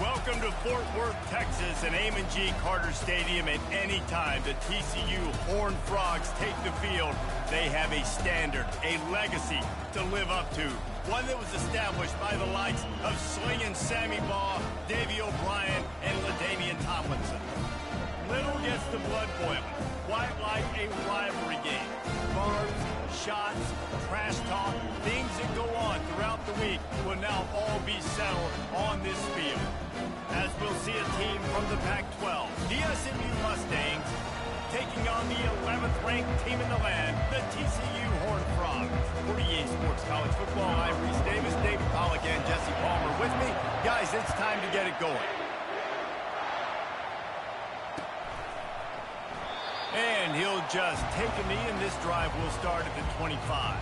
Welcome to Fort Worth, Texas, and Amon G. Carter Stadium. At any time the TCU Horned Frogs take the field, they have a standard, a legacy to live up to. One that was established by the likes of Slingin' Sammy Baugh, Davey O'Brien, and LaDainian Tomlinson. Little gets the blood boiling, quite like a rivalry game. Barbs, shots, trash talk, things that go on throughout the week will now all be settled on this field. As we'll see a team from the Pac-12, the SMU Mustangs, taking on the 11th ranked team in the land, the TCU Horned Frogs. For EA Sports College Football, I'm Reese Davis, David Pollack, and Jesse Palmer with me. Guys, it's time to get it going. And he'll just take a knee, and this drive will start at the 25.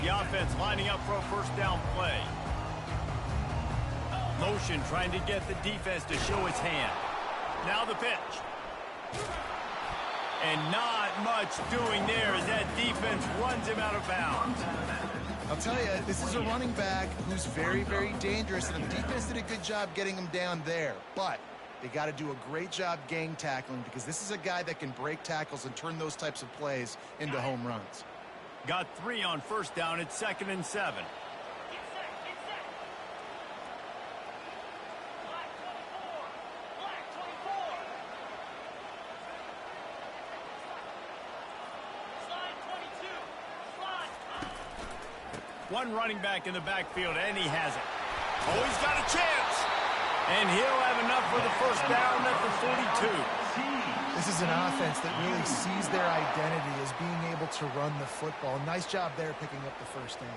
The offense lining up for a first down play. Motion trying to get the defense to show its hand. Now the pitch. And not much doing there as that defense runs him out of bounds. I'll tell you, this is a running back who's very, very dangerous, and the defense did a good job getting him down there. But they got to do a great job gang tackling, because this is a guy that can break tackles and turn those types of plays into home runs. Got 3 on first down. It's 2nd and 7. One running back in the backfield, and he has it. Oh, he's got a chance. And he'll have enough for the first down at the 42. This is an offense that really sees their identity as being able to run the football. Nice job there picking up the first down.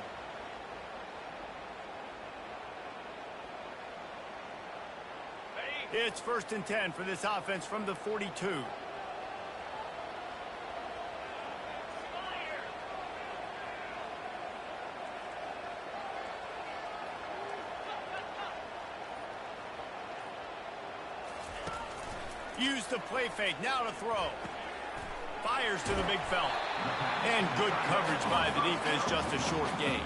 It's 1st and 10 for this offense from the 42. Use the play fake, now to throw. Fires to the big fella. And good coverage by the defense, just a short gain.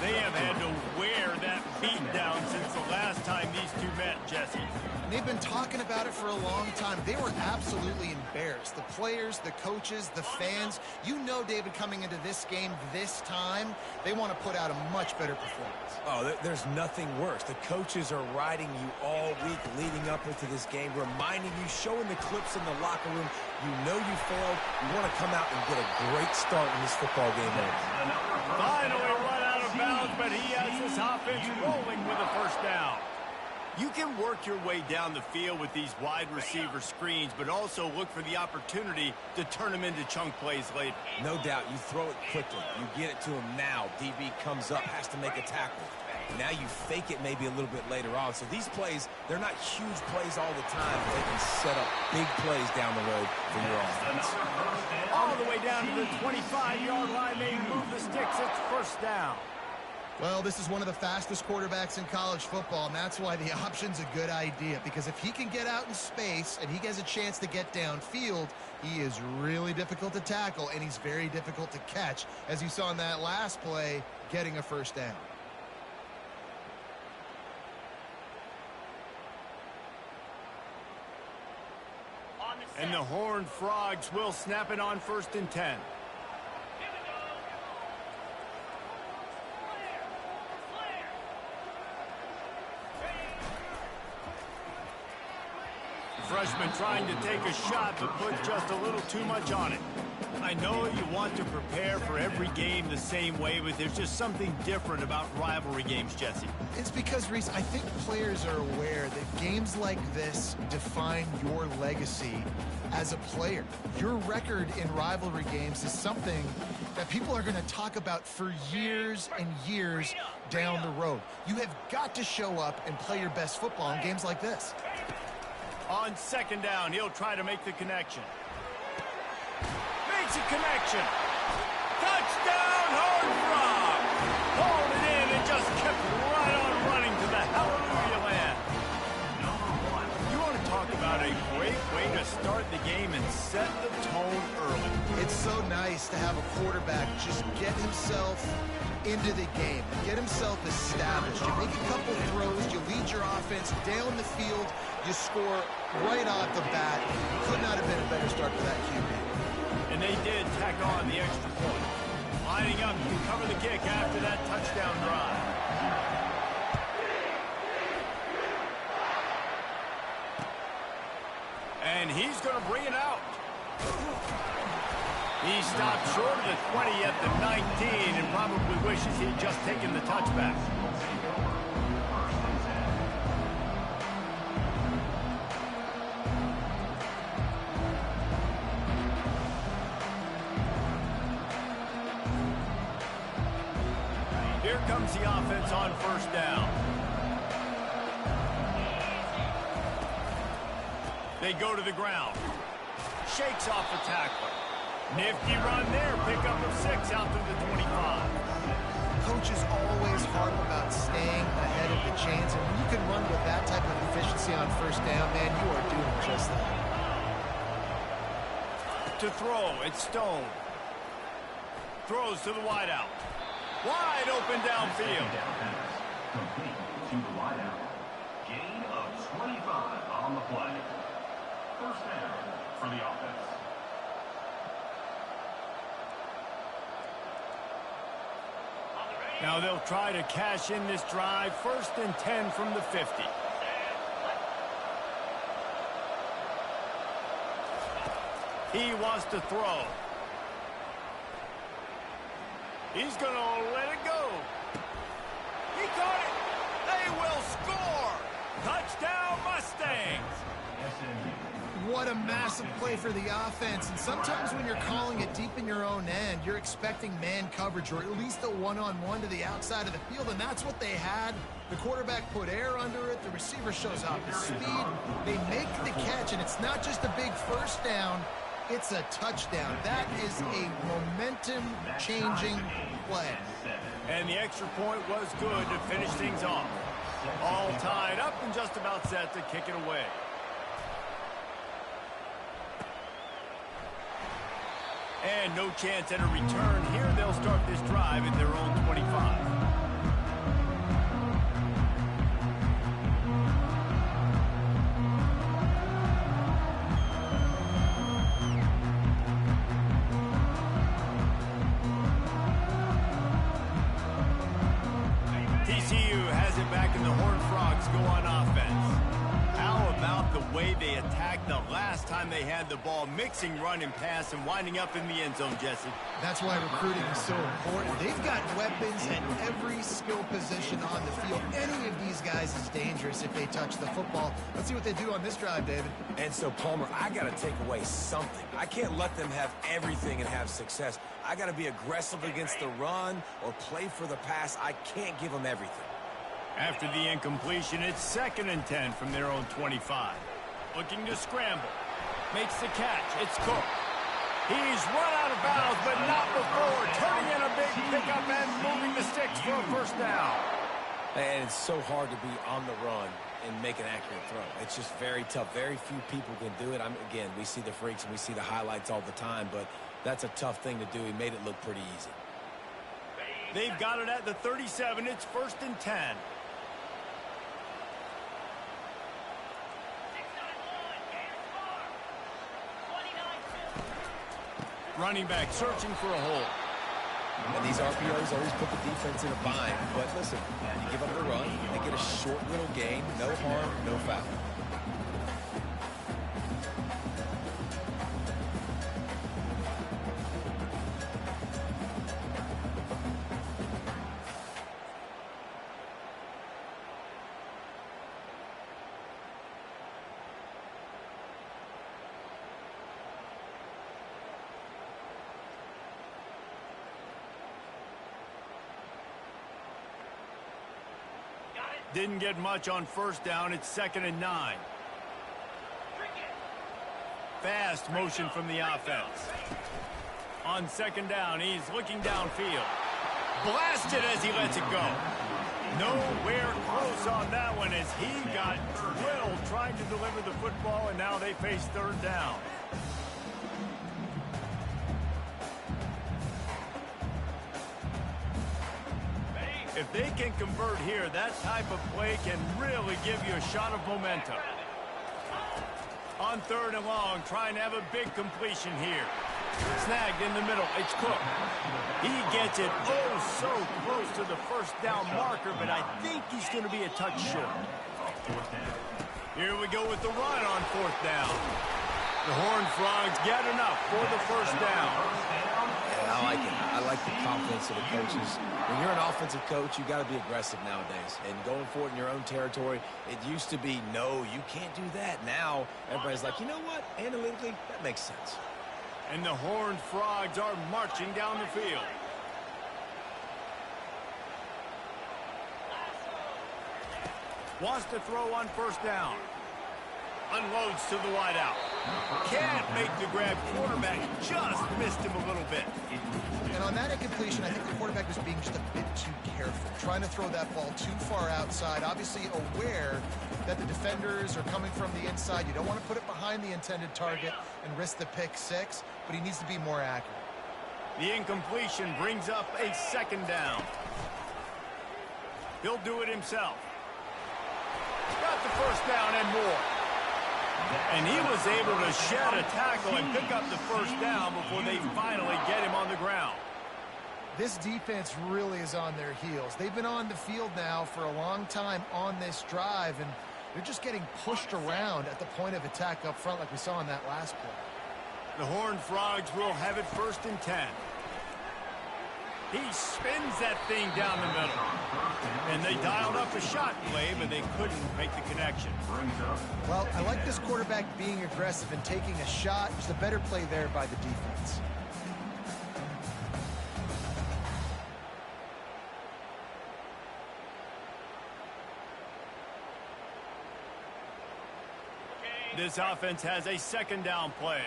They have had to wear that beat down since the last time these two met, Jesse. And they've been talking about it for a long time. They were absolutely embarrassed. The players, the coaches, the fans. You know, David, coming into this game this time, they want to put out a much better performance. Oh, there's nothing worse. The coaches are riding you all week leading up into this game, reminding you, showing the clips in the locker room. You know you failed. You want to come out and get a great start when this football game ends. Finally run out of bounds, but he has this offense rolling with a first down. You can work your way down the field with these wide receiver screens, but also look for the opportunity to turn them into chunk plays later. No doubt, you throw it quickly. You get it to him now. DB comes up, has to make a tackle. Now you fake it maybe a little bit later on. So these plays, they're not huge plays all the time, but they can set up big plays down the road for your offense. All the way down to the 25-yard line, they move the sticks. It's first down. Well, this is one of the fastest quarterbacks in college football, and that's why the option's a good idea, because if he can get out in space and he has a chance to get downfield, he is really difficult to tackle, and he's very difficult to catch, as you saw in that last play, getting a first down. And the Horned Frogs will snap it on 1st and 10. Freshman trying to take a shot, but put just a little too much on it. I know you want to prepare for every game the same way, but there's just something different about rivalry games, Jesse. It's because, Reese, I think players are aware that games like this define your legacy as a player. Your record in rivalry games is something that people are going to talk about for years and years down the road. You have got to show up and play your best football in games like this. On second down, he'll try to make the connection. Makes a connection. Touchdown, Horned Frog. Hauled it in and just kept right on running to the hallelujah land. You want to talk about a great way to start the game and set the tone early. It's so nice to have a quarterback just get himself into the game, get himself established. You make a couple throws, you lead your offense down the field, you score right off the bat. Could not have been a better start for that QB. And they did tack on the extra point. Lining up to cover the kick after that touchdown drive. And he's going to bring it out. He stopped short of the 20 at the 19 and probably wishes he'd just taken the touchback. Here comes the offense on first down. They go to the ground. Shakes off the tackler. Nifty run there. Pickup of 6 out to the 25. Coaches always harp about staying ahead of the chains, and when you can run with that type of efficiency on first down, man, you are doing just that. To throw, it's Stone. Throws to the wideout. Wide open downfield. Complete to the wideout. Gain of 25 on the play. First down for the offense. Now they'll try to cash in this drive. 1st and 10 from the 50. He wants to throw. He's going to let it go. He caught it. They will score. Touchdown, Mustangs. What a massive play for the offense. And sometimes when you're calling it deep in your own end, you're expecting man coverage or at least a one-on-one to the outside of the field, and that's what they had. The quarterback put air under it. The receiver shows off his speed. They make the catch, and it's not just a big first down. It's a touchdown. That is a momentum-changing play. And the extra point was good to finish things off. All tied up and just about set to kick it away. And no chance at a return here. They'll start this drive at their own 25. TCU has it back in the Horned Frogs go on offense. How about the way they attacked the last time they had the ball, mixing run and pass and winding up in the end zone, Jesse? That's why recruiting is so important. They've got weapons at every skill position on the field. Any of these guys is dangerous if they touch the football. Let's see what they do on this drive, David. And so, Palmer, I got to take away something. I can't let them have everything and have success. I got to be aggressive against the run or play for the pass. I can't give them everything. After the incompletion, it's 2nd and 10 from their own 25. Looking to scramble. Makes the catch. It's Cook. He's run out of bounds, but not before. Turning in a big pickup and moving the sticks for a first down. And it's so hard to be on the run and make an accurate throw. It's just very tough. Very few people can do it. Again, we see the freaks and we see the highlights all the time, but that's a tough thing to do. He made it look pretty easy. They've got it at the 37. It's 1st and 10. Running back searching for a hole. And these RPOs always put the defense in a bind. But listen, you give up the run, they get a short little gain, no harm, no foul. Didn't get much on first down. It's 2nd and 9. fast motion from the offense. On second down, he's looking downfield. Blasted as he lets it go. Nowhere close on that one as he got drilled trying to deliver the football, and now they face third down. If they can convert here, that type of play can really give you a shot of momentum. On third and long, trying to have a big completion here. Snagged in the middle. It's Cook. He gets it so close to the first down marker, but I think he's going to be a touch short. Here we go with the run on fourth down. The Horned Frogs get enough for the first down. Yeah, I like it. I like the confidence of the coaches. When you're an offensive coach, you got to be aggressive nowadays. And going for it in your own territory, it used to be, no, you can't do that. Now, everybody's like, you know what? Analytically, that makes sense. And the Horned Frogs are marching down the field. Wants to throw on first down. Unloads to the wideout. Can't make the grab. Quarterback just missed him a little bit. And on that incompletion, I think the quarterback was being just a bit too careful, trying to throw that ball too far outside, obviously aware that the defenders are coming from the inside. You don't want to put it behind the intended target and risk the pick six, but he needs to be more accurate. The incompletion brings up a second down. He'll do it himself. Got the first down and more. And he was able to shed a tackle and pick up the first down before they finally get him on the ground. This defense really is on their heels. They've been on the field now for a long time on this drive, and they're just getting pushed around at the point of attack up front like we saw in that last play. The Horned Frogs will have it first and 10. He spins that thing down the middle. And they dialed up a shot play, but they couldn't make the connection. Well, I like this quarterback being aggressive and taking a shot. Just a better play there by the defense. This offense has a second down play.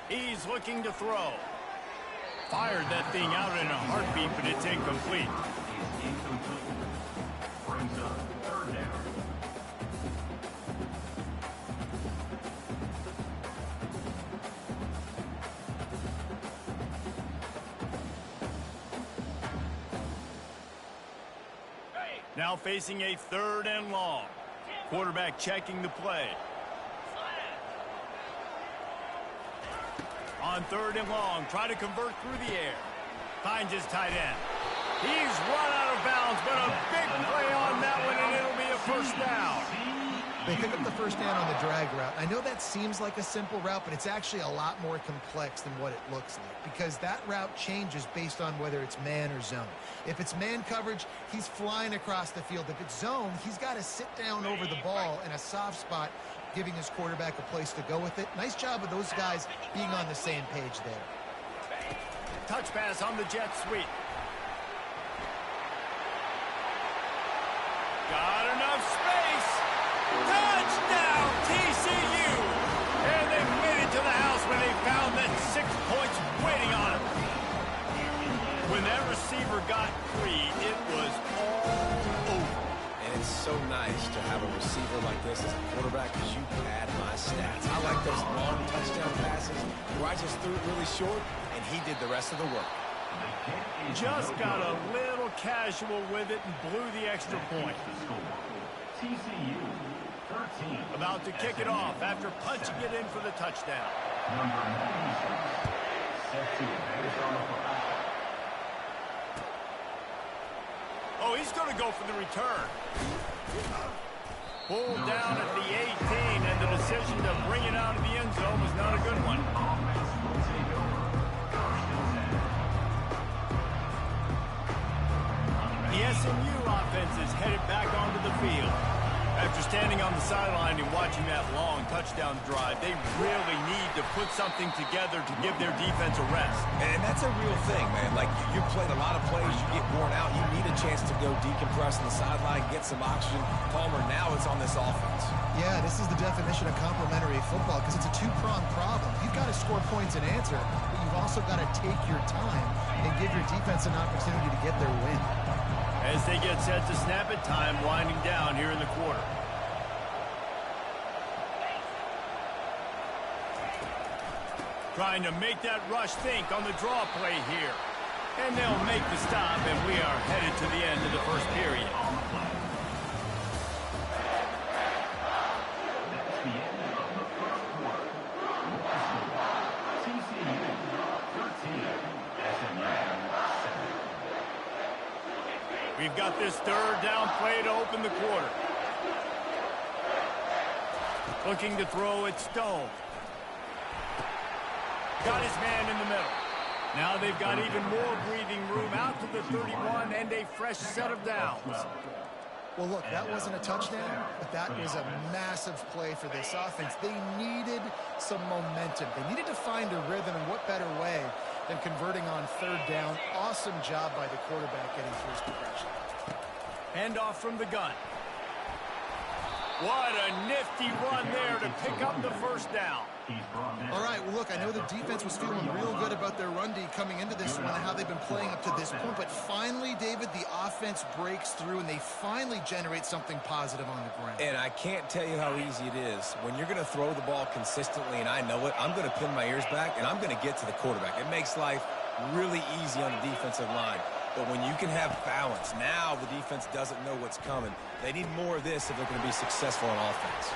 He's looking to throw. Fired that thing out in a heartbeat, but it's incomplete. Brings up third down. Now facing a third and long. Quarterback checking the play. On third and long, try to convert through the air. Finds his tight end. He's run out of bounds, but a big play on that one, and it'll be a first down. They pick up the first down on the drag route. I know that seems like a simple route, but it's actually a lot more complex than what it looks like, because that route changes based on whether it's man or zone. If it's man coverage, he's flying across the field. If it's zone, he's got to sit down over the ball in a soft spot, giving his quarterback a place to go with it. Nice job of those guys being on the same page there. Touch pass on the jet sweep. Got enough space. Touchdown, TCU. And they made it to the house when they found that 6 points waiting on them. When that receiver got free, it was all over. And it's so nice to have a receiver like this as a quarterback because you pad my stats. I like those long touchdown passes where I just threw it really short and he did the rest of the work. Just got a little casual with it and blew the extra point. TCU 13. About to kick it off after punching it in for the touchdown. Number 96. Set to advance on the fly. Oh, he's going to go for the return. Pulled down at the 18, and the decision to bring it out of the end zone was not a good one. Offense will take over. The SMU offense is headed back onto the field. After standing on the sideline and watching that long touchdown drive, they really need to put something together to give their defense a rest. And that's a real thing, man. Like, you played a lot of plays, you get worn out, you need a chance to go decompress on the sideline, get some oxygen. Palmer, now it's on this offense. Yeah, this is the definition of complementary football because it's a two-pronged problem. You've got to score points and answer, but you've also got to take your time and give your defense an opportunity to get their win. As they get set to snap it, time winding down here in the quarter. Trying to make that rush think on the draw play here. And they'll make the stop, and we are headed to the end of the first period. That's the end of the first quarter. TCU 13, SMU 7. We've got this third down play to open the quarter. Looking to throw it, Stone. Got his man in the middle. Now they've got even more breathing room out to the 31 and a fresh set of downs. Well, look, that wasn't a touchdown, but that was a massive play for this offense. They needed some momentum. They needed to find a rhythm, and what better way than converting on third down. Awesome job by the quarterback getting through his progression. Handoff from the gun. What a nifty run there to pick up the first down. All right, well, look, I know the defense was feeling real good about their run D coming into this one and how they've been playing up to this point, but finally, David, the offense breaks through and they finally generate something positive on the ground. And I can't tell you how easy it is. When you're going to throw the ball consistently, and I know it, I'm going to pin my ears back, and I'm going to get to the quarterback. It makes life really easy on the defensive line. But when you can have balance, now the defense doesn't know what's coming. They need more of this if they're going to be successful on offense.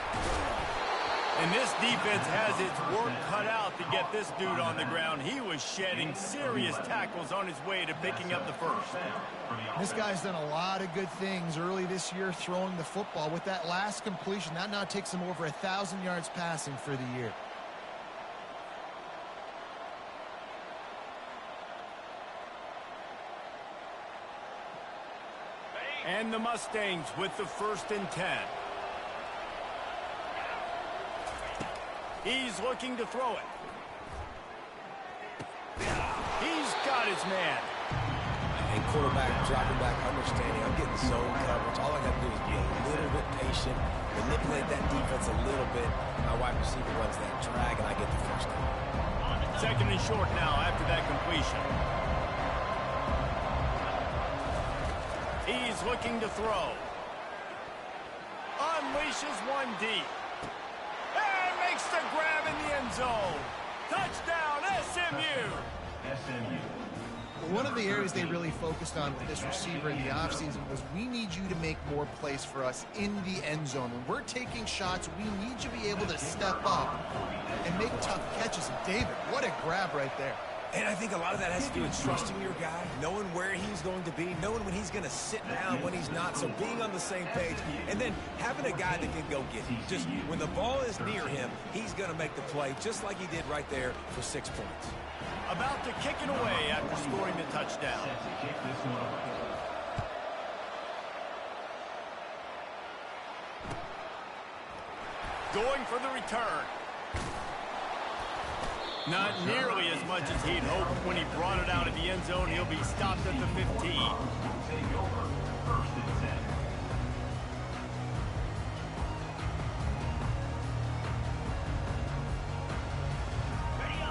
And this defense has its work cut out to get this dude on the ground. He was shedding serious tackles on his way to picking up the first. This guy's done a lot of good things early this year throwing the football. With that last completion, that now takes him over 1,000 yards passing for the year. And the Mustangs with the 1st and 10. He's looking to throw it. He's got his man. And quarterback dropping back, understanding, I'm getting zone coverage. All I got to do is be a little bit patient, manipulate that defense a little bit. My wide receiver runs that drag, and I get the first down. 2nd and short now after that completion. He's looking to throw. Unleashes one deep. And makes the grab in the end zone. Touchdown, SMU. One of the areas they really focused on with this receiver in the offseason was we need you to make more plays for us in the end zone. When we're taking shots, we need you to be able to step up and make tough catches. And David, what a grab right there. And I think a lot of that has to do with trusting your guy, knowing where he's going to be, knowing when he's going to sit down, when he's not. So being on the same page, and then having a guy that can go get it. Just when the ball is near him, he's going to make the play, just like he did right there for 6 points. About to kick it away after scoring the touchdown. Going for the return. Not nearly as much as he'd hoped when he brought it out of the end zone. He'll be stopped at the 15.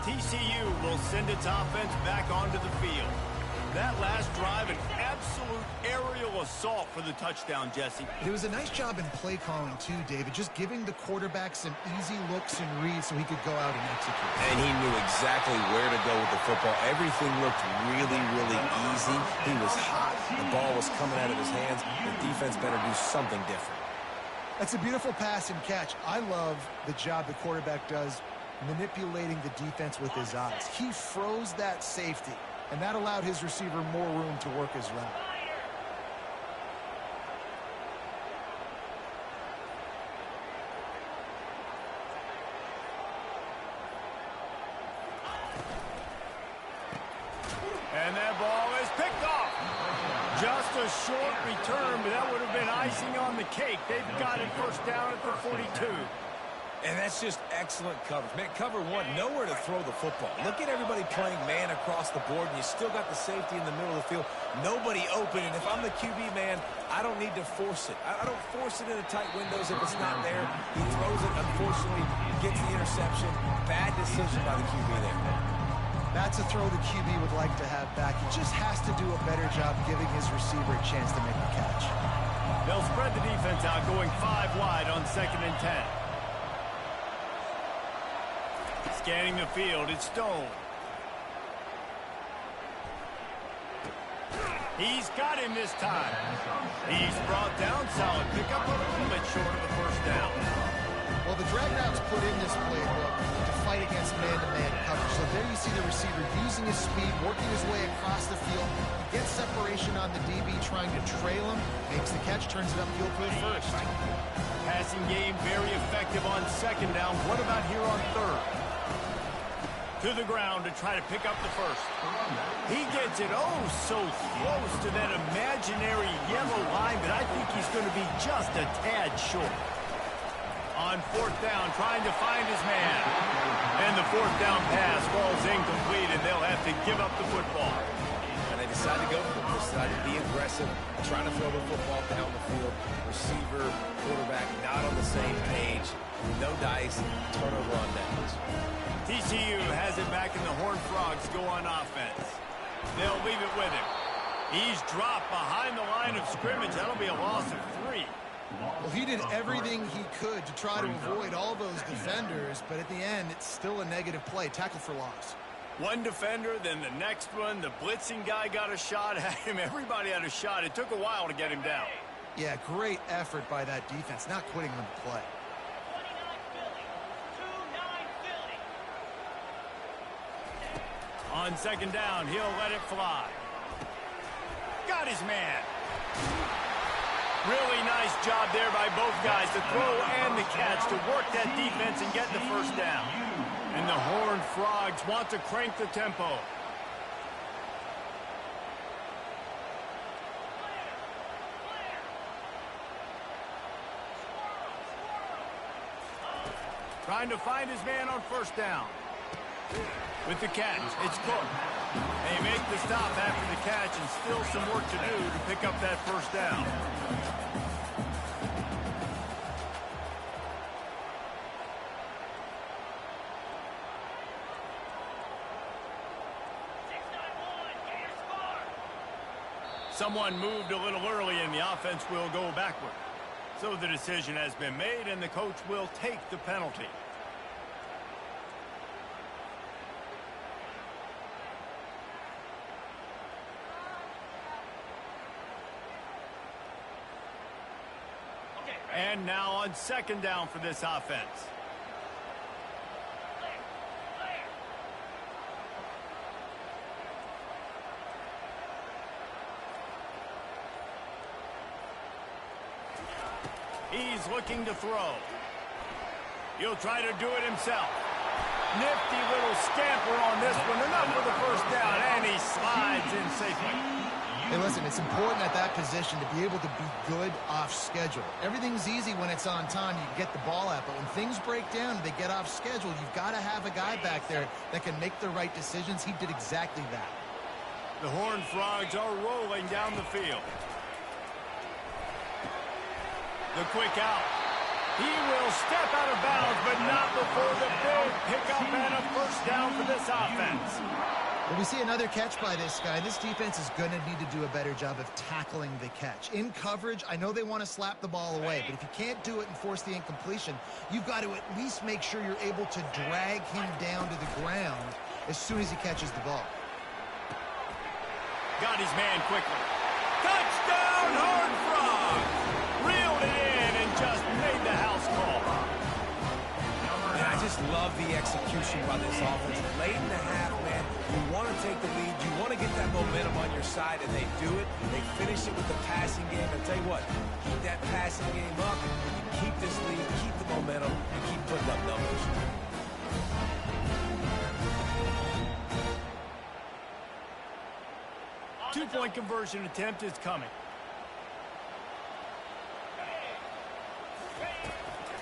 TCU will send its offense back onto the field. That last drive, an absolute aerial assault for the touchdown, Jesse. It was a nice job in play calling, too, David, just giving the quarterback some easy looks and reads so he could go out and execute. And he knew exactly where to go with the football. Everything looked really, really easy. He was hot. The ball was coming out of his hands. The defense better do something different. That's a beautiful pass and catch. I love the job the quarterback does manipulating the defense with his eyes. He froze that safety, and that allowed his receiver more room to work his route. And that ball is picked off. Just a a short return, but that would have been icing on the cake. They've got it first down at the 42. And that's just excellent coverage. Man, cover one, nowhere to throw the football. Look at everybody playing man across the board, and you still got the safety in the middle of the field. Nobody open, and if I'm the QB, man, I don't need to force it. I don't force it into tight windows if it's not there. He throws it, unfortunately, gets the interception. Bad decision by the QB there. That's a throw the QB would like to have back. He just has to do a better job giving his receiver a chance to make the catch. They'll spread the defense out, going 5 wide on 2nd and 10. Scanning the field, it's Stone. He's got him this time. He's brought down solid. Pick up a little bit short of the first down. Well, the drag routes put in this playbook to fight against man-to-man coverage. So there you see the receiver using his speed, working his way across the field. He gets separation on the DB, trying to trail him, makes the catch, turns it upfield for the first. Passing game very effective on 2nd down. What about here on 3rd? To the ground to try to pick up the first. He gets it so close to that imaginary yellow line, but I think he's going to be just a tad short. On 4th down, trying to find his man. And the 4th down pass falls incomplete, and they'll have to give up the football. And they decide to go for it. They decide to be aggressive, trying to throw the football down the field. Receiver, quarterback, not on the same page. No dice, turnover on downs. TCU has it back, and the Horned Frogs go on offense. They'll leave it with him. He's dropped behind the line of scrimmage. That'll be a loss of 3. Well, he did everything he could to try to avoid all those defenders, but at the end, it's still a negative play. Tackle for loss. One defender, then the next one. The blitzing guy got a shot at him. Everybody had a shot. It took a while to get him down. Yeah, great effort by that defense, not quitting on the play. On 2nd down, he'll let it fly. Got his man. Really nice job there by both guys, the throw and the catch, to work that defense and get the first down. And the Horned Frogs want to crank the tempo. Trying to find his man on 1st down. With the catch, it's Cook. They make the stop after the catch, and still some work to do to pick up that first down. Someone moved a little early, and the offense will go backward. So the decision has been made, and the coach will take the penalty. And now on 2nd down for this offense. He's looking to throw. He'll try to do it himself. Nifty little scamper on this one. Enough for the first down, and he slides in safely. Hey, listen, it's important at that position to be able to be good off schedule. Everything's easy when it's on time. You get the ball out, but when things break down and they get off schedule, you've got to have a guy back there that can make the right decisions. He did exactly that. The Horned Frogs are rolling down the field. The quick out. He will step out of bounds, but not before the big pickup and a first down for this offense. Well, we see another catch by this guy. This defense is going to need to do a better job of tackling the catch. In coverage, I know they want to slap the ball away, but if you can't do it and force the incompletion, you've got to at least make sure you're able to drag him down to the ground as soon as he catches the ball. Got his man quickly. Touchdown, Horned Frogs! Reeled it in and just made the house call. And I just love the execution by this offense. Late in the half, man, you want to take the lead. You want to get that momentum on your side, and they do it. They finish it with the passing game. I tell you what, keep that passing game up. Keep this lead, keep the momentum, and keep putting up numbers. Two-point conversion attempt is coming.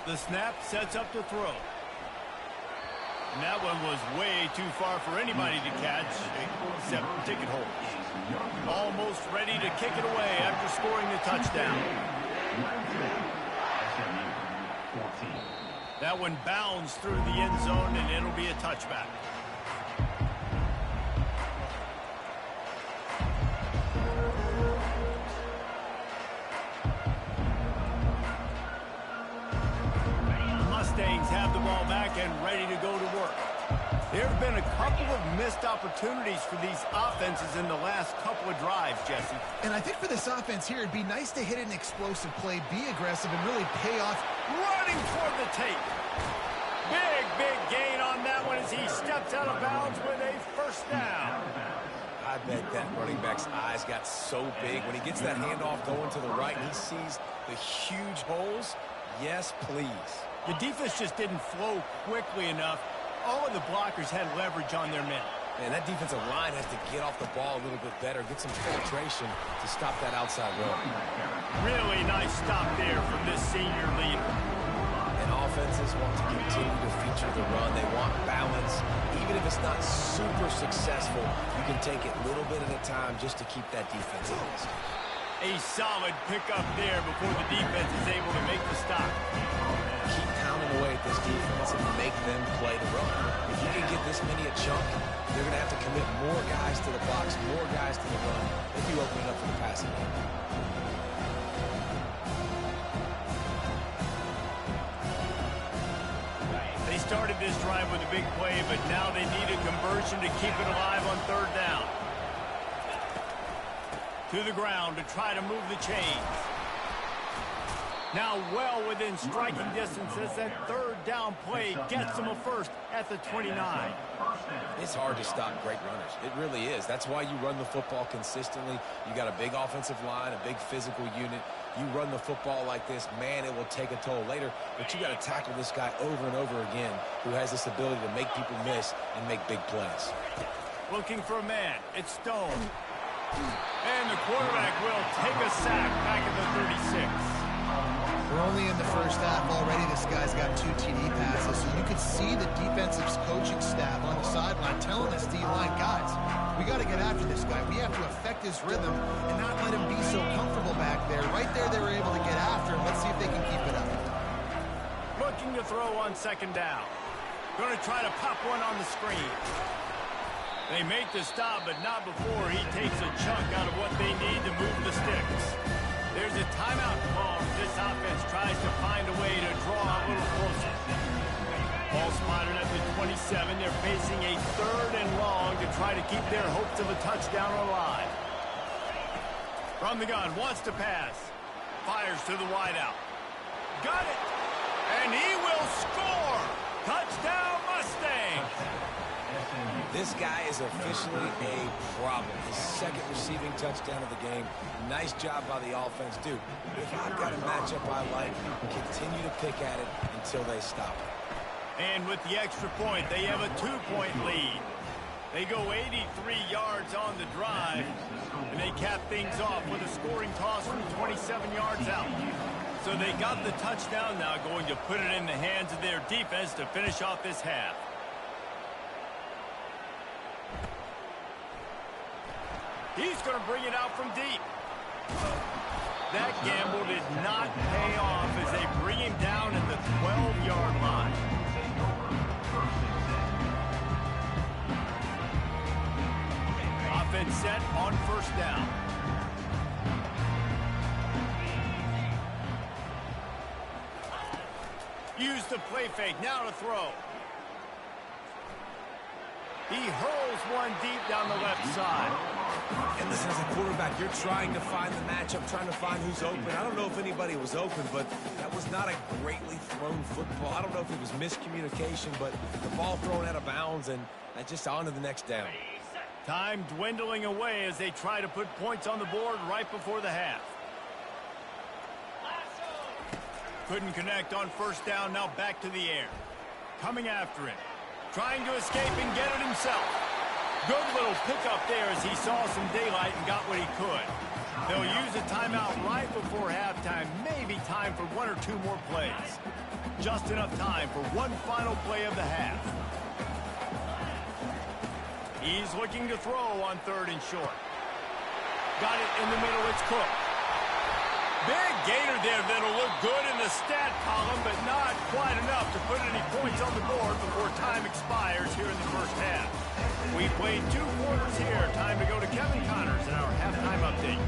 The snap sets up to throw. And that one was way too far for anybody to catch, except ticket holders. Almost ready to kick it away after scoring the touchdown. That one bounds through the end zone, and it'll be a touchback. Mustangs have the ball back and ready to go to work. There have been a couple of missed opportunities for these offenses in the last couple of drives, Jesse. And I think for this offense here, it'd be nice to hit an explosive play, be aggressive, and really pay off. Running toward the tape. Big gain on that one as he steps out of bounds with a first down. I bet that running back's eyes got so big when he gets that handoff going to the right and he sees the huge holes. Yes, please. The defense just didn't flow quickly enough. All of the blockers had leverage on their men. Man, that defensive line has to get off the ball a little bit better, get some penetration to stop that outside run. Really nice stop there from this senior leader. And offenses want to continue to feature the run. They want balance. Even if it's not super successful, you can take it little bit at a time just to keep that defense honest. A solid pickup there before the defense is able to make the stop. Keep pounding away at this defense and make them play the run. If you can get this many a chunk, they're going to have to commit more guys to the box, more guys to the run, if you open it up for the passing game. They started this drive with a big play, but now they need a conversion to keep it alive on third down. To the ground to try to move the chains. Now well within striking distance as that third down play gets them a first at the 29. It's hard to stop great runners. It really is. That's why you run the football consistently. You got a big offensive line, a big physical unit. You run the football like this, man, it will take a toll later. But you got to tackle this guy over and over again who has this ability to make people miss and make big plays. Looking for a man. It's Stone. And the quarterback will take a sack back at the 36. We're only in the first half already. This guy's got 2 TD passes, so you could see the defensive coaching staff on the sideline telling this D-line, guys, we got to get after this guy. We have to affect his rhythm and not let him be so comfortable back there. Right there, they were able to get after him. Let's see if they can keep it up. Looking to throw on second down. Going to try to pop one on the screen. They make the stop, but not before he takes a chunk out of what they need to move the sticks. There's a timeout call. This offense tries to find a way to draw a little closer. Ball spotted at the 27. They're facing a third and long to try to keep their hopes of a touchdown alive. From the gun, wants to pass. Fires to the wideout. Got it! And he will score! Touchdown Mustangs! This guy is officially a problem. His second receiving touchdown of the game. Nice job by the offense. Dude, if I've got a matchup I like, continue to pick at it until they stop it. And with the extra point, they have a 2-point lead. They go 83 yards on the drive, and they cap things off with a scoring toss from 27 yards out. So they got the touchdown, now going to put it in the hands of their defense to finish off this half. He's going to bring it out from deep. That gamble did not pay off as they bring him down at the 12-yard line. Offense set on first down. Use the play fake, now to throw. He hurls one deep down the left side. And listen, as a quarterback, you're trying to find the matchup, trying to find who's open. I don't know if anybody was open, but that was not a greatly thrown football. I don't know if it was miscommunication, but the ball thrown out of bounds and just on to the next down. Time dwindling away as they try to put points on the board right before the half. Couldn't connect on first down, now back to the air. Coming after it. Trying to escape and get it himself. Good little pickup there as he saw some daylight and got what he could. They'll use a timeout right before halftime. Maybe time for 1 or 2 more plays. Just enough time for one final play of the half. He's looking to throw on 3rd and short. Got it in the middle. It's Cook. Big gainer there that'll look good in the stat column, but not quite enough to put any points on the board before time expires here in the first half. We played 2 quarters here. Time to go to Kevin Connors in our halftime update.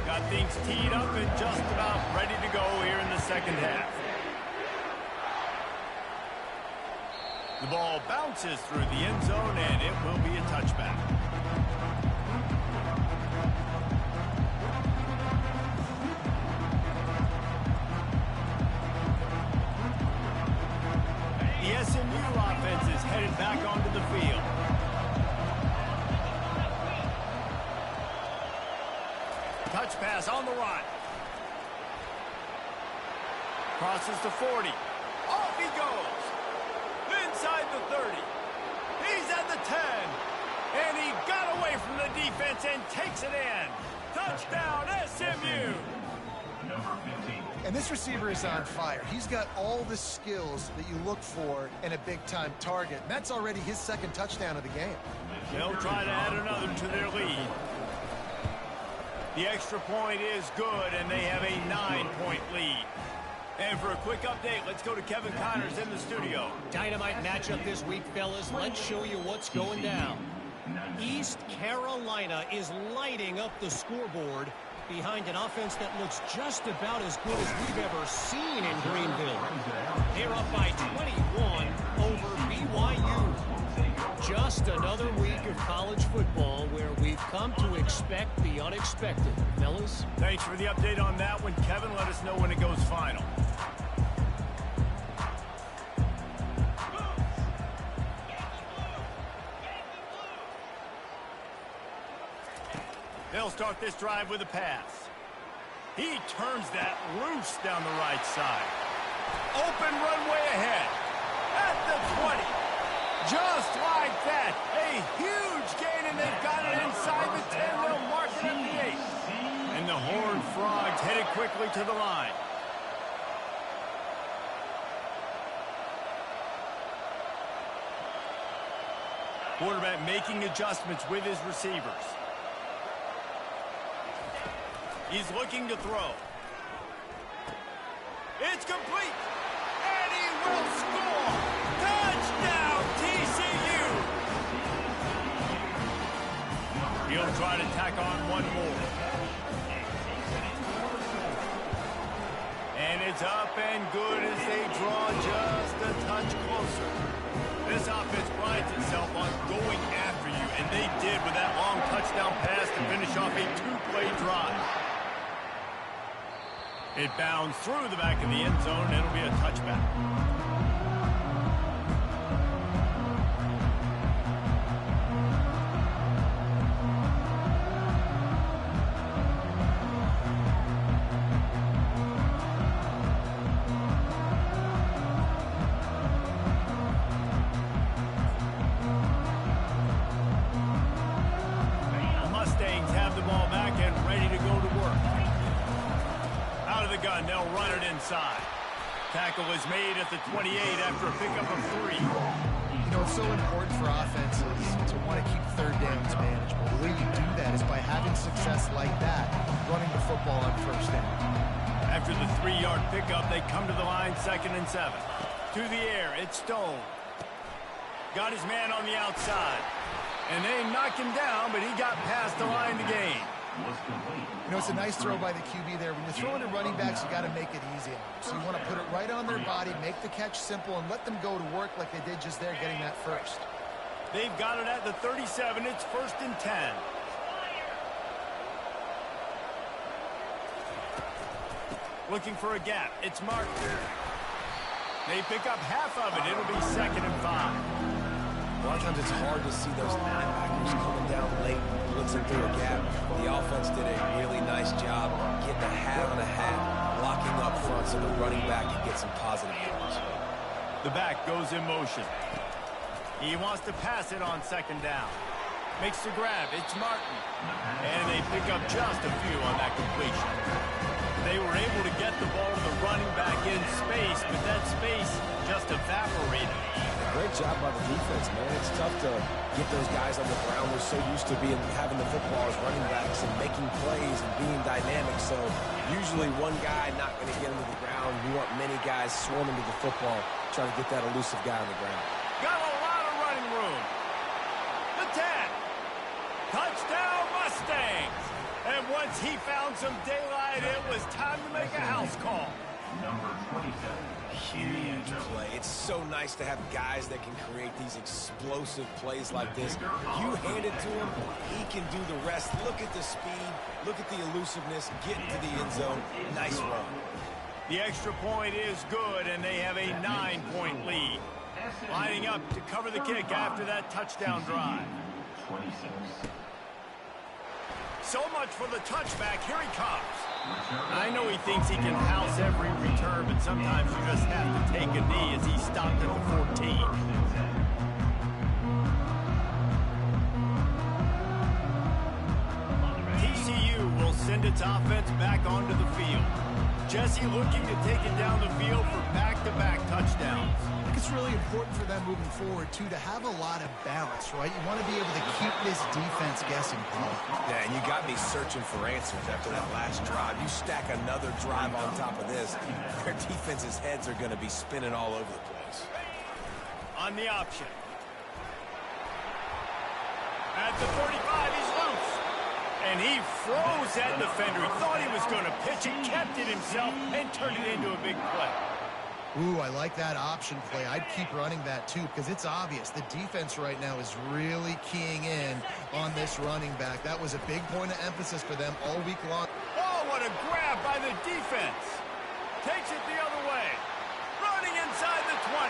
Got things teed up and just about ready to go here in the second half. The ball bounces through the end zone, and it will be a touchback. The SMU offense is headed back onto the field. Touch pass on the run. Crosses to 40. Off he goes. Inside the 30. He's at the 10. And he got away from the defense and takes it in. Touchdown, SMU. Number 15. And this receiver is on fire. He's got all the skills that you look for in a big-time target. And that's already his 2nd touchdown of the game. They'll try to add another to their lead. The extra point is good, and they have a 9-point lead. And for a quick update, let's go to Kevin Connors in the studio. Dynamite matchup this week, fellas. Let's show you what's going down. East Carolina is lighting up the scoreboard behind an offense that looks just about as good as we've ever seen in Greenville. They're up by 21 over BYU. Just another week of college football where we've come to expect the unexpected. Fellas? Thanks for the update on that one, Kevin. Let us know when it goes final. They'll start this drive with a pass. He turns that loose down the right side. Open runway ahead. At the 20. Just like that. A huge gain, and they've got it inside the 10. They'll mark it at the 8. And the Horned Frogs headed quickly to the line. Quarterback making adjustments with his receivers. He's looking to throw. It's complete. And he will score. Touchdown, TCU. He'll try to tack on one more. And it's up and good as they draw just a touch closer. This offense prides itself on going after you, and they did with that long touchdown pass to finish off a 2-play drive. It bounds through the back of the end zone, and it'll be a touchback. The Mustangs have the ball back and ready to go to work. Out of the gun, they'll run it inside. Tackle is made at the 28 after a pickup of 3. You know, it's so important for offenses to want to keep 3rd downs manageable. The way you do that is by having success like that, running the football on 1st down. After the 3-yard pickup, they come to the line 2nd and 7. To the air, it's Stone. Got his man on the outside. And they knock him down, but he got past the line to gain. You know, it's a nice throw by the QB there. When you're throwing to running backs, you got to make it easy on them. So you want to put it right on their body, make the catch simple, and let them go to work like they did just there, getting that first. They've got it at the 37. It's 1st and 10. Looking for a gap. It's Martin. They pick up half of it. It'll be 2nd and 5. A lot of times it's hard to see those linebackers coming down late, blitzing through a gap. The offense did a really nice job getting a hat on a hat, blocking up front so the running back can get some positive yards. The back goes in motion. He wants to pass it on 2nd down. Makes the grab. It's Martin. And they pick up just a few on that completion. They were able to get the ball to the running back in space, but that space just evaporated. Great job by the defense, man. It's tough to get those guys on the ground. We're so used to having the football as running backs and making plays and being dynamic. So usually one guy not going to get him to the ground. You want many guys swarming to the football, trying to get that elusive guy on the ground. Got a lot of running room. The 10. Touchdown Mustangs. And once he found some daylight, it was time to make a house call. Number 27. Huge play. It's so nice to have guys that can create these explosive plays like this. You hand it to him, he can do the rest. Look at the speed, look at the elusiveness, get into the end zone. Nice run. The extra point is good, and they have a 9-point lead. Lining up to cover the kick after that touchdown drive. 26. So much for the touchback. Here he comes. I know he thinks he can house every return, but sometimes you just have to take a knee as he stopped at the 14. TCU will send its offense back onto the field. Jesse looking to take it down the field for back-to-back touchdowns. I think it's really important for them moving forward, too, to have a lot of balance, right? You want to be able to keep this defense guessing, Paul. Yeah, and you got me searching for answers after that last drive. You stack another drive on top of this, their defense's heads are going to be spinning all over the place. On the option. At the 45, he's loose. And he froze that defender. He thought he was going to pitch it, kept it himself, and turned it into a big play. Ooh, I like that option play. I'd keep running that, too, because it's obvious. The defense right now is really keying in on this running back. That was a big point of emphasis for them all week long. Oh, what a grab by the defense. Takes it the other way. Running inside the 20.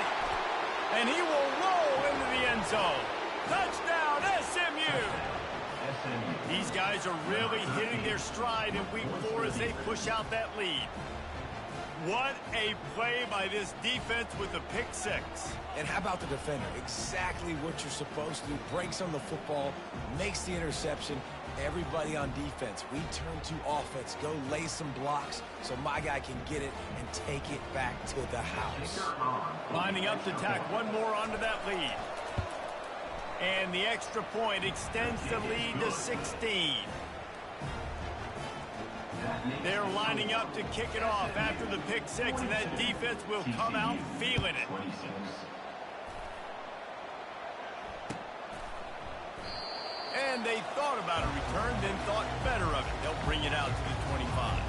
And he will roll into the end zone. Touchdown, SMU. These guys are really hitting their stride in week 4 as they push out that lead. What a play by this defense with the pick 6. And how about the defender? Exactly what you're supposed to do. Breaks on the football, makes the interception. Everybody on defense, we turn to offense. Go lay some blocks so my guy can get it and take it back to the house. Lining up to tack one more onto that lead. And the extra point extends the lead to 16. They're lining up to kick it off after the pick 6, and that defense will come out feeling it. And they thought about a return, then thought better of it. They'll bring it out to the 25.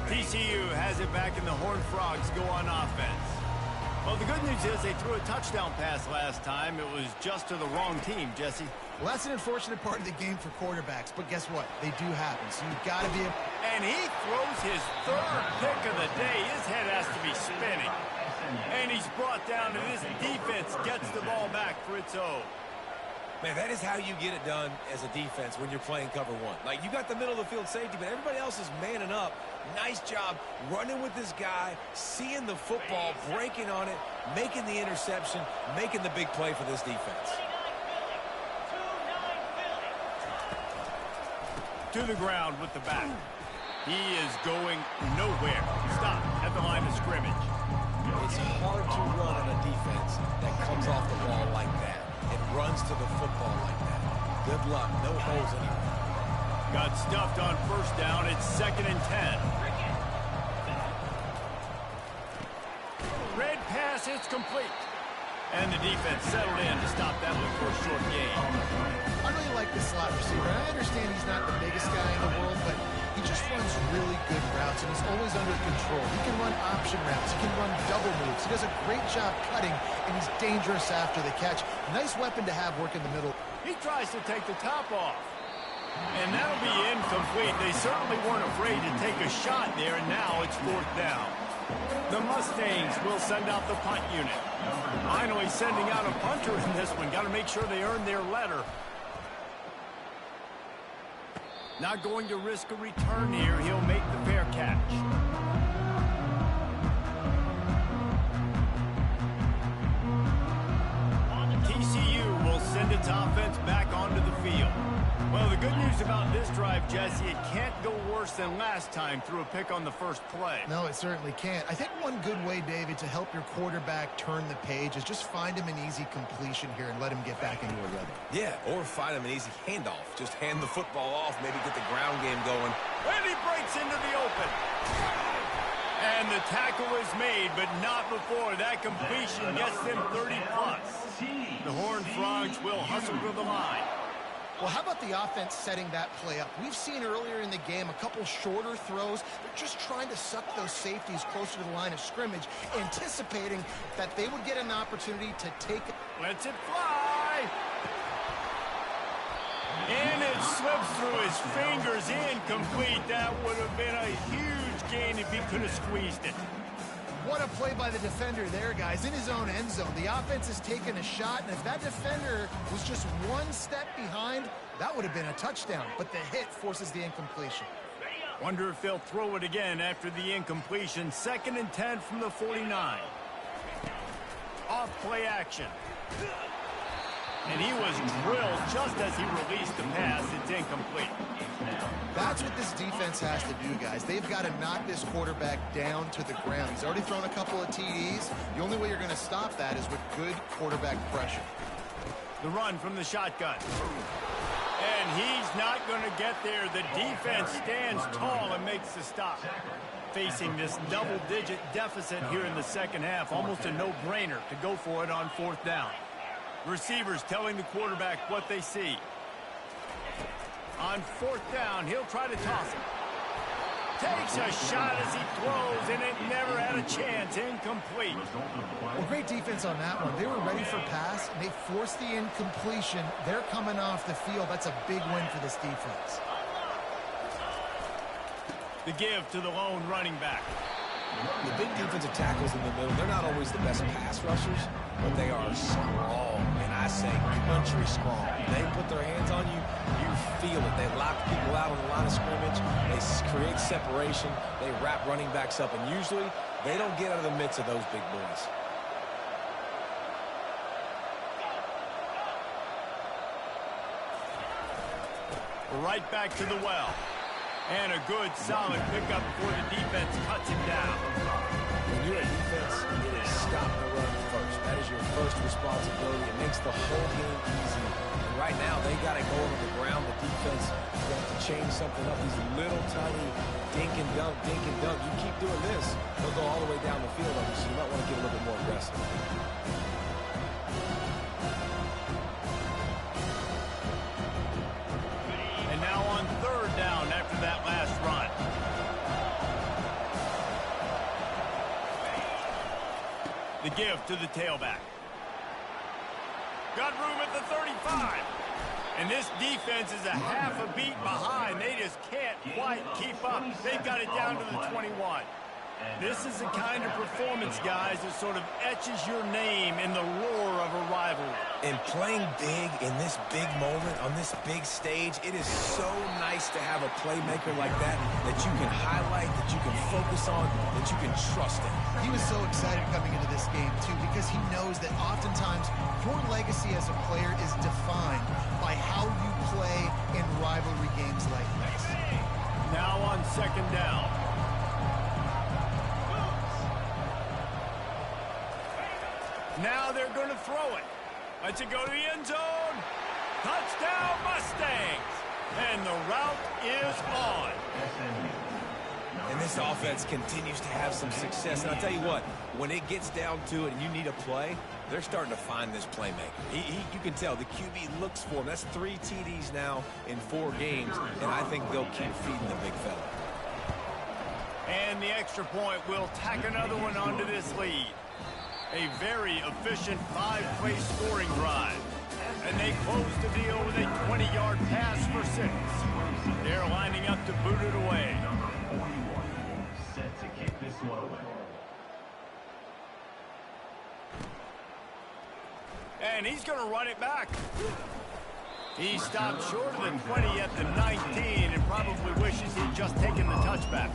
TCU has it back, and the Horned Frogs go on offense. Well, the good news is they threw a touchdown pass last time. It was just to the wrong team, Jesse. Well, that's an unfortunate part of the game for quarterbacks, but guess what? They do happen, so you've got to be... And he throws his 3rd pick of the day. His head has to be spinning. And he's brought down, and this defense gets the ball back for its own. Man, that is how you get it done as a defense when you're playing cover 1. Like, you got the middle of the field safety, but everybody else is manning up. Nice job running with this guy, seeing the football, breaking on it, making the interception, making the big play for this defense. To the ground with the back. He is going nowhere. Stop at the line of scrimmage. It's hard to run on a defense that comes off the ball like that. It runs to the football like that. Good luck. No holes anywhere. Got stuffed on first down. It's 2nd and 10. Red pass, it's complete. And the defense settled in to stop that one for a short gain. I really like the slot receiver. I understand he's not the biggest guy in the world, but he just runs really good routes, and he's always under control. He can run option routes. He can run double moves. He does a great job cutting, and he's dangerous after the catch. Nice weapon to have work in the middle. He tries to take the top off. And that'll be incomplete. They certainly weren't afraid to take a shot there, and now it's 4th down. The Mustangs will send out the punt unit. Finally sending out a punter in this one. Got to make sure they earn their letter. Not going to risk a return here. He'll make the fair catch. its offense back onto the field. Well, the good news about this drive, Jesse, it can't go worse than last time through a pick on the first play. No, it certainly can't. I think one good way, David, to help your quarterback turn the page is just find him an easy completion here and let him get back into a rhythm. Yeah, or find him an easy handoff. Just hand the football off, maybe get the ground game going. And he breaks into the open. And the tackle is made, but not before that completion gets them 30+. The Horned Frogs will hustle to the line. Well, how about the offense setting that play up? We've seen earlier in the game a couple shorter throws. They're just trying to suck those safeties closer to the line of scrimmage, anticipating that they would get an opportunity to take it. Lets it fly. And it slips through his fingers, incomplete. That would have been a huge gain if he could have squeezed it. What a play by the defender there, guys, in his own end zone. The offense has taken a shot, and if that defender was just one step behind, that would have been a touchdown. But the hit forces the incompletion. Wonder if they'll throw it again after the incompletion. 2nd and 10 from the 49. Off play action. And he was drilled just as he released the pass. It's incomplete. That's what this defense has to do, guys. They've got to knock this quarterback down to the ground. He's already thrown a couple of TDs. The only way you're going to stop that is with good quarterback pressure. The run from the shotgun. And he's not going to get there. The defense stands tall and makes the stop. Facing this double-digit deficit here in the second half, almost a no-brainer to go for it on 4th down. Receivers telling the quarterback what they see. On 4th down, he'll try to toss it. Takes a shot as he throws, and it never had a chance. Incomplete. Well, great defense on that one. They were ready for pass, and they forced the incompletion. They're coming off the field. That's a big win for this defense. The give to the lone running back. The big defensive tackles in the middle, they're not always the best pass rushers, but they are strong, and I say country strong. They put their hands on you, you feel it. They lock people out on the line of scrimmage. They create separation. They wrap running backs up, and usually they don't get out of the midst of those big boys. Right back to the well. And a good, solid pickup before the defense cuts him down. When you're a defense, it is stop the run first. That is your first responsibility. It makes the whole game easy. And right now, they got it going on the ground. The defense is going to have to change something up. These little tiny dink and dunk, dink and dunk. You keep doing this, they'll go all the way down the field on you, so you might want to get a little bit more aggressive. And now on 3rd down after that last run. The give to the tailback. Got room at the 35. And this defense is a half a beat behind. They just can't quite keep up. They've got it down to the 21. This is the kind of performance, guys, that sort of etches your name in the roar of a rivalry. And playing big in this big moment, on this big stage, it is so nice to have a playmaker like that you can highlight, that you can focus on, that you can trust in. He was so excited coming into this game, too, because he knows that oftentimes your legacy as a player is defined by how you play in rivalry games like this. Now on 2nd down. Now they're going to throw it. Let's it go to the end zone. Touchdown, Mustangs. And the route is on. And this offense continues to have some success. And I'll tell you what, when it gets down to it and you need a play, they're starting to find this playmaker. You can tell the QB looks for him. That's 3 TDs now in 4 games, and I think they'll keep feeding the big fella. And the extra point will tack another one onto this lead. A very efficient 5-play scoring drive. And they close the deal with a 20-yard pass for 6. They're lining up to boot it away. Number 41 set to kick this one away. And he's going to run it back. He stopped short of the 20 at the 19 and probably wishes he'd just taken the touchback.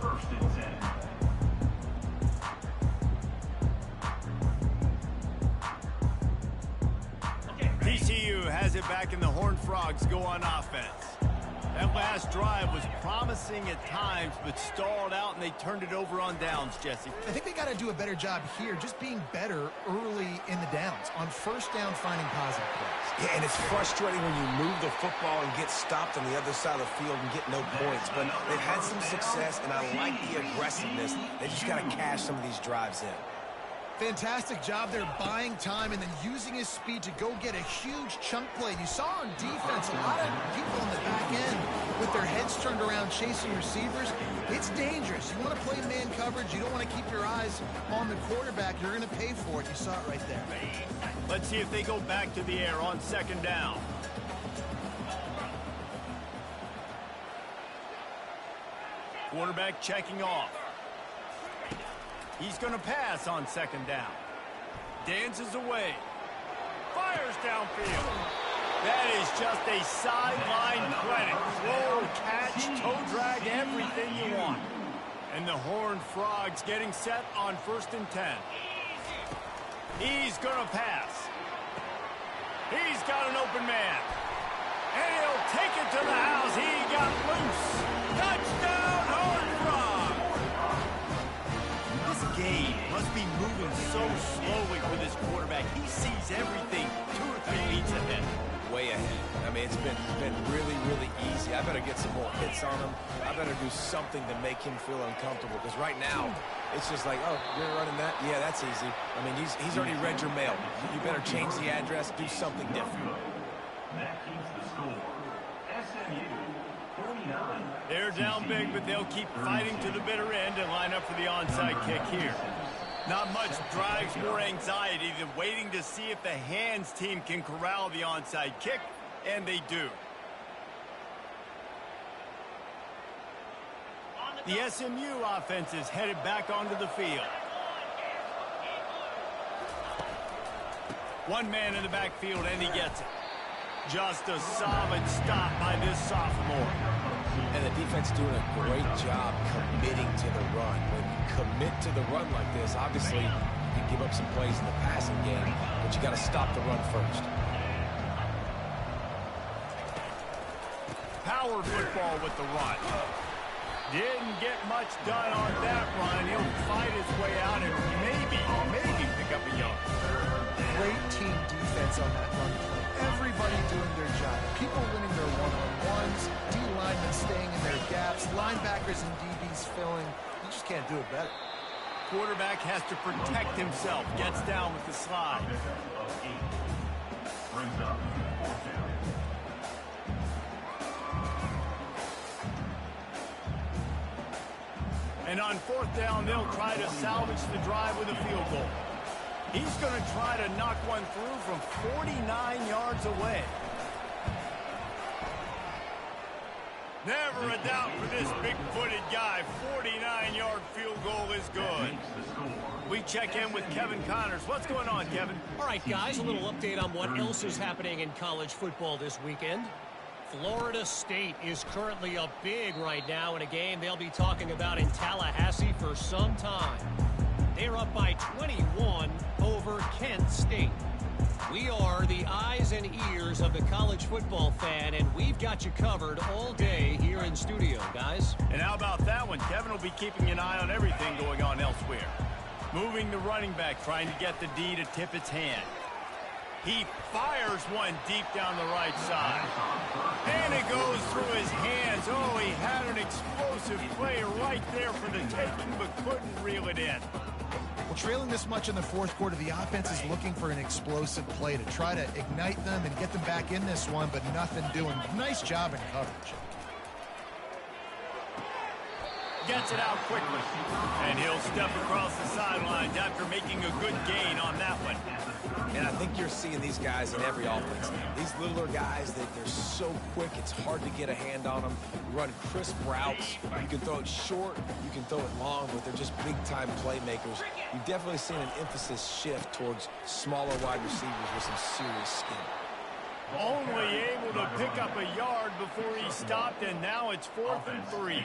First and 10. TCU quarterback and the Horned Frogs go on offense. That last drive was promising at times, but stalled out, and they turned it over on downs, Jesse. I think they got to do a better job here, just being better early in the downs, on first down finding positive plays. Yeah, and it's frustrating when you move the football and get stopped on the other side of the field and get no points. But they've had some success, and I like the aggressiveness. They just got to cash some of these drives in. Fantastic job there buying time and then using his speed to go get a huge chunk play. You saw on defense a lot of people in the back end with their heads turned around chasing receivers. It's dangerous. You want to play man coverage. You don't want to keep your eyes on the quarterback. You're going to pay for it. You saw it right there. Let's see if they go back to the air on second down. Quarterback checking off. He's going to pass on second down. Dances away. Fires downfield. That is just a sideline credit. Throw, catch, toe drag, everything you want. And the Horned Frogs getting set on 1st and 10. He's going to pass. He's got an open man. And he'll take it to the house. He got loose. Touchdown, Horned Frogs. This game must be moving so slowly with his quarterback. He sees everything 2 or 3 beats ahead. Way ahead. I mean, it's been really, really easy. I better get some more hits on him. I better do something to make him feel uncomfortable. Because right now, it's just like, oh, you're running that? Yeah, that's easy. I mean, he's already read your mail. You better change the address, do something different. That keeps the score. SMU 49. They're down big, but they'll keep fighting to the bitter end and line up for the onside kick here. Not much drives more anxiety than waiting to see if the hands team can corral the onside kick, and they do. The SMU offense is headed back onto the field. One man in the backfield, and he gets it. Just a solid stop by this sophomore. And the defense doing a great job committing to the run. When you commit to the run like this, obviously you can give up some plays in the passing game, but you got to stop the run first. Power football with the run. Didn't get much done on that run. He'll fight his way out and maybe pick up a yard. Great team defense on that run play. Everybody doing their job. People winning their one-on-ones, D-linemen staying in their gaps, linebackers and DBs filling. You just can't do it better. Quarterback has to protect himself. Gets down with the slide. Brings up 4th down. And on 4th down, they'll try to salvage the drive with a field goal. He's going to try to knock one through from 49 yards away. Never a doubt for this big-footed guy. 49-yard field goal is good. We check in with Kevin Connors. What's going on, Kevin? All right, guys, a little update on what else is happening in college football this weekend. Florida State is currently up big right now in a game they'll be talking about in Tallahassee for some time. They're up by 21 over Kent State. We are the eyes and ears of the college football fan, and we've got you covered all day here in studio, guys. And how about that one? Kevin will be keeping an eye on everything going on elsewhere. Moving the running back, trying to get the D to tip its hand. He fires one deep down the right side. And it goes through his hands. Oh, he had an explosive play right there for the taking, but couldn't reel it in. Well, trailing this much in the 4th quarter, the offense is looking for an explosive play to try to ignite them and get them back in this one, but nothing doing. Nice job in coverage. Gets it out quickly. And he'll step across the sidelines after making a good gain on that one. And I think you're seeing these guys in every offense now. These littler guys, they're so quick, it's hard to get a hand on them. You run crisp routes. You can throw it short, you can throw it long, but they're just big-time playmakers. You've definitely seen an emphasis shift towards smaller wide receivers with some serious skill. Only able able to pick up a yard before he stopped, and now it's 4th and 3.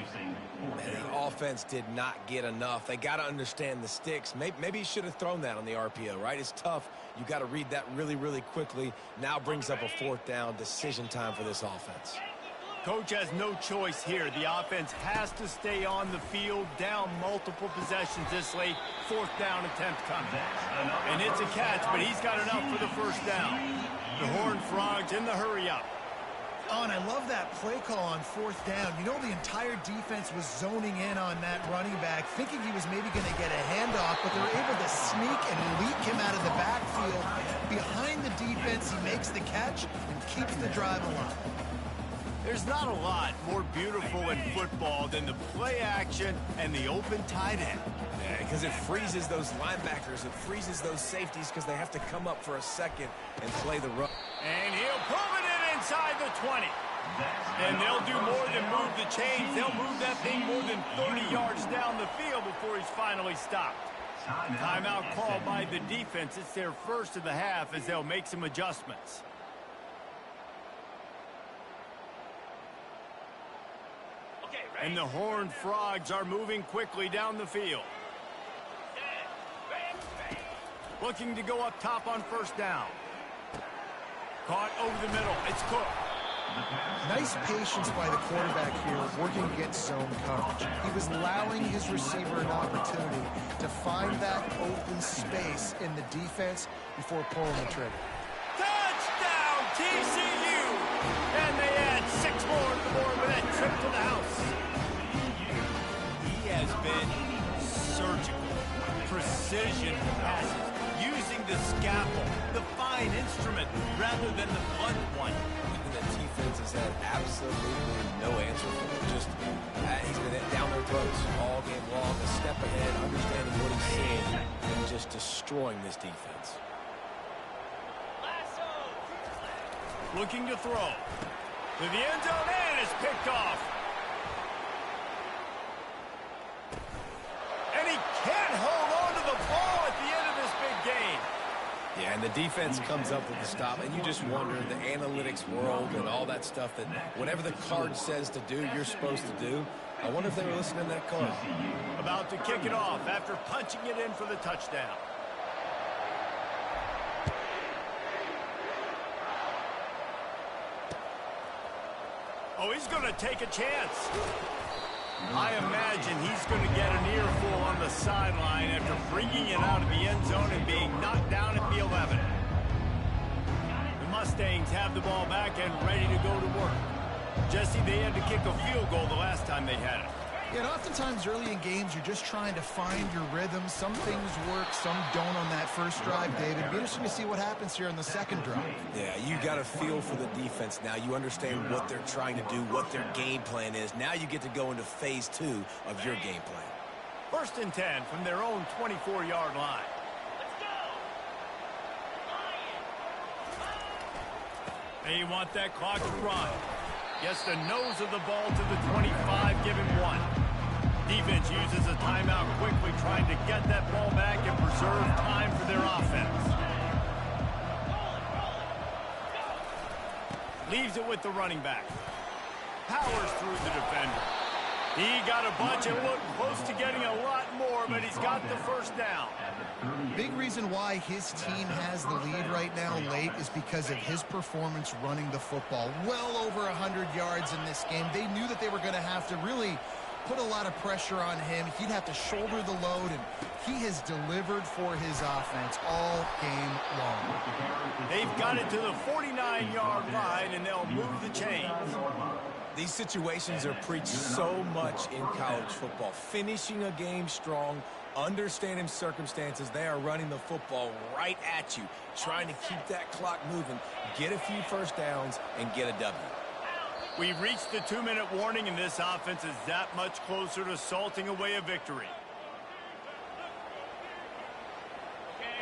And the offense did not get enough. They got to understand the sticks. Maybe he should have thrown that on the RPO, right? It's tough. You got to read that really, really quickly. Now brings up a 4th down decision time for this offense. Coach has no choice here. The offense has to stay on the field, down multiple possessions this late. 4th down attempt coming. And it's a catch, but he's got enough for the 1st down. The Horned Frogs in the hurry-up. Oh, and I love that play call on 4th down. You know, the entire defense was zoning in on that running back, thinking he was maybe going to get a handoff, but they were able to sneak and leak him out of the backfield. Behind the defense, he makes the catch and keeps the drive alive. There's not a lot more beautiful in football than the play action and the open tight end. Yeah, because it freezes those linebackers. It freezes those safeties because they have to come up for a second and play the run. And he'll pull it in inside the 20. And they'll do more than move the chains. They'll move that thing more than 30 yards down the field before he's finally stopped. Timeout called by the defense. It's their first of the half as they'll make some adjustments. And the Horned Frogs are moving quickly down the field. Looking to go up top on 1st down. Caught over the middle. It's Cook. Nice patience by the quarterback here, working against zone coverage. He was allowing his receiver an opportunity to find that open space in the defense before pulling the trigger. Touchdown, TCU! And they add 6 more to the board with that trip to the house. He has been surgical, precision passes, using the scalpel, the fine instrument, rather than the blunt one. The defense has had absolutely no answer for him. Just, he's been down their throats all game long, a step ahead, understanding what he's seeing, and just destroying this defense. Looking to throw. To the end zone, and it's picked off. And he can't hold on to the ball at the end of this big game. Yeah, and the defense comes up with the stop, and you just wonder, the analytics world and all that stuff, that whatever the card says to do, you're supposed to do. I wonder if they were listening to that card. About to kick it off after punching it in for the touchdown. Oh, he's going to take a chance. I imagine he's going to get an earful on the sideline after bringing it out of the end zone and being knocked down at the 11. The Mustangs have the ball back and ready to go to work. Jesse, they had to kick a field goal the last time they had it. Yeah, and oftentimes early in games, you're just trying to find your rhythm. Some things work, some don't on that first drive, David. It'll be interesting to see what happens here on the second drive. Yeah, you got a feel for the defense now. You understand what they're trying to do, what their game plan is. Now you get to go into phase 2 of your game plan. 1st and 10 from their own 24-yard line. They want that clock to run. Gets the nose of the ball to the 25, give him 1. Defense uses a timeout quickly, trying to get that ball back and preserve time for their offense. Leaves it with the running back. Powers through the defender. He got a bunch and looked close to getting a lot more, but he's got the 1st down. Big reason why his team has the lead right now late is because of his performance running the football. Well over 100 yards in this game. They knew that they were going to have to really put a lot of pressure on him. He'd have to shoulder the load, and he has delivered for his offense all game long. They've got it to the 49-yard line, and they'll move the chains. These situations are preached so much in college football. Finishing a game strong, understanding circumstances. They are running the football right at you, trying to keep that clock moving, get a few 1st downs, and get a W. We've reached the 2-minute warning, and this offense is that much closer to salting away a victory.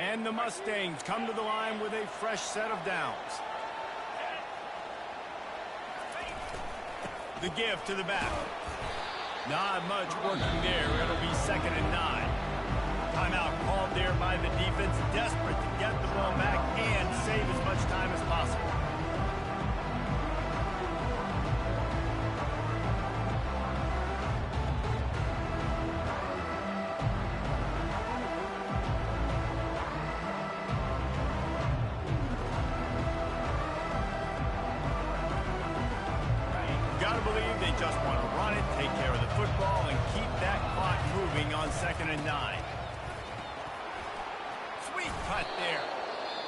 And the Mustangs come to the line with a fresh set of downs. The give to the back. Not much working there. It'll be 2nd and 9. Timeout called there by the defense, desperate to get the ball back and save as much time as possible. believe they just want to run it, take care of the football, and keep that clock moving on 2nd and 9. Sweet cut there.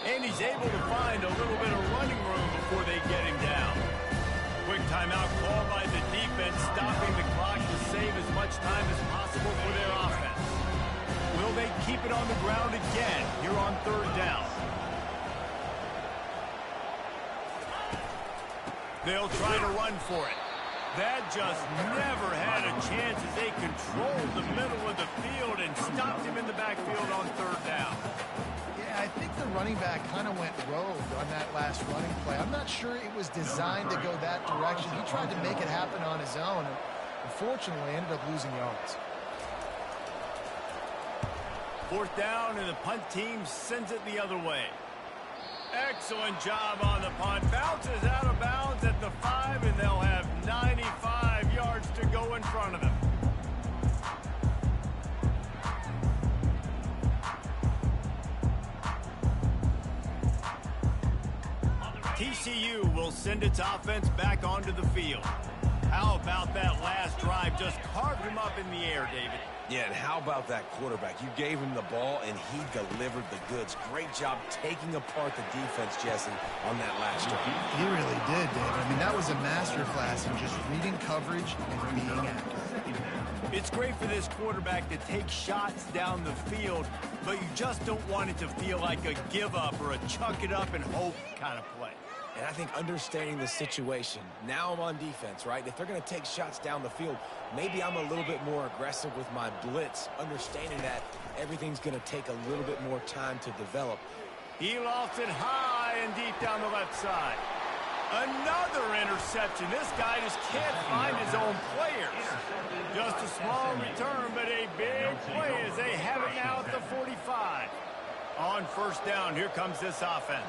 And he's able to find a little bit of running room before they get him down. Quick timeout called by the defense, stopping the clock to save as much time as possible for their offense. Will they keep it on the ground again here on 3rd down? They'll try to run for it. That just never had a chance as they controlled the middle of the field and stopped him in the backfield on 3rd down. Yeah, I think the running back kind of went rogue on that last running play. I'm not sure it was designed to go that direction. He tried to make it happen on his own, and unfortunately ended up losing yards. 4th down, and the punt team sends it the other way. Excellent job on the punt. Bounces out of bounds at the 5, and they'll have 95 yards to go in front of them. TCU will send its offense back onto the field. How about that last drive? Just carved him up in the air, David. Yeah, and how about that quarterback? You gave him the ball, and he delivered the goods. Great job taking apart the defense, Jesse, on that last drive. He really did, David. I mean, that was a masterclass in just reading coverage and being accurate. It's great for this quarterback to take shots down the field, but you just don't want it to feel like a give-up or a chuck it up and hope kind of play. And I think understanding the situation, now I'm on defense, right? If they're going to take shots down the field, maybe I'm a little bit more aggressive with my blitz, understanding that everything's going to take a little bit more time to develop. He lofts it high and deep down the left side. Another interception. This guy just can't find his own players. Just a small return, but a big play as they have it now at the 45. On 1st down, here comes this offense.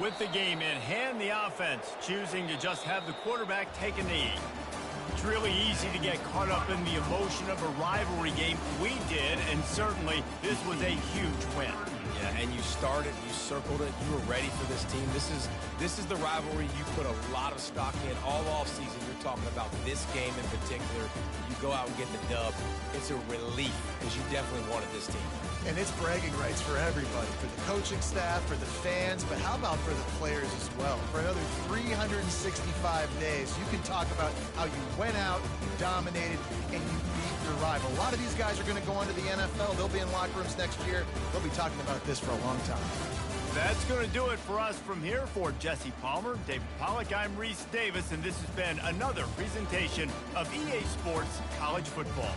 With the game in hand, the offense choosing to just have the quarterback take a knee. It's really easy to get caught up in the emotion of a rivalry game. We did, and certainly this was a huge win. Yeah, and you started, you circled it, you were ready for this team. This is the rivalry you put a lot of stock in all offseason. You're talking about this game in particular. You go out and get the dub. It's a relief because you definitely wanted this team. And it's bragging rights for everybody, for the coaching staff, for the fans, but how about for the players as well? For another 365 days, you can talk about how you went out, you dominated, and you beat your rival. A lot of these guys are going to go on to the NFL. They'll be in locker rooms next year. They'll be talking about this for a long time. That's going to do it for us from here. For Jesse Palmer, David Pollack, I'm Reese Davis, and this has been another presentation of EA Sports College Football.